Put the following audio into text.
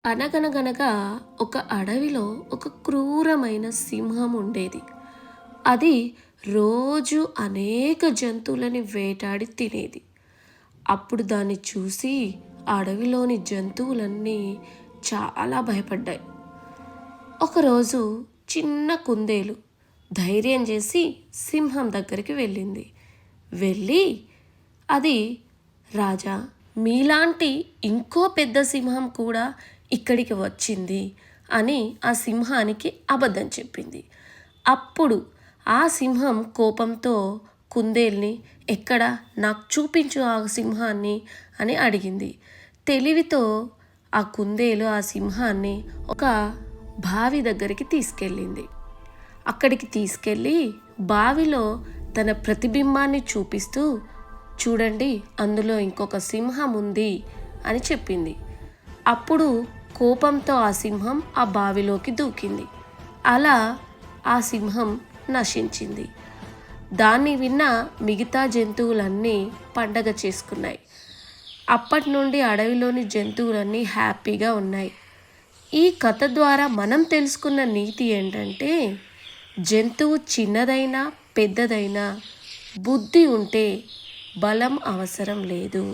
అనగనగనగా ఒక అడవిలో ఒక క్రూరమైన సింహం ఉండేది. అది రోజు అనేక జంతువులని వేటాడి తినేది. అప్పుడు దాన్ని చూసి అడవిలోని జంతువులన్నీ చాలా భయపడ్డాయి. ఒకరోజు చిన్న కుందేలు ధైర్యం చేసి సింహం దగ్గరికి వెళ్ళింది. వెళ్ళి అది, రాజా, మీలాంటి ఇంకో పెద్ద సింహం కూడా ఇక్కడికి వచ్చింది అని ఆ సింహానికి అబద్ధం చెప్పింది. అప్పుడు ఆ సింహం కోపంతో కుందేల్ని, ఎక్కడ, నాకు చూపించు ఆ సింహాన్ని అని అడిగింది. తెలివితో ఆ కుందేలు ఆ సింహాన్ని ఒక బావి దగ్గరికి తీసుకెళ్ళింది. అక్కడికి తీసుకెళ్ళి బావిలో తన ప్రతిబింబాన్ని చూపిస్తూ, చూడండి, అందులో ఇంకొక సింహం ఉంది అని చెప్పింది. అప్పుడు కోపంతో ఆ సింహం ఆ బావిలోకి దూకింది. అలా ఆ సింహం నశించింది. దాన్ని విన్న మిగతా జంతువులన్నీ పండగ చేసుకున్నాయి. అప్పటి నుండి అడవిలోని జంతువులన్నీ హ్యాపీగా ఉన్నాయి. ఈ కథ ద్వారా మనం తెలుసుకున్న నీతి ఏంటంటే, జంతువు చిన్నదైనా పెద్దదైనా బుద్ధి ఉంటే బలం అవసరం లేదు.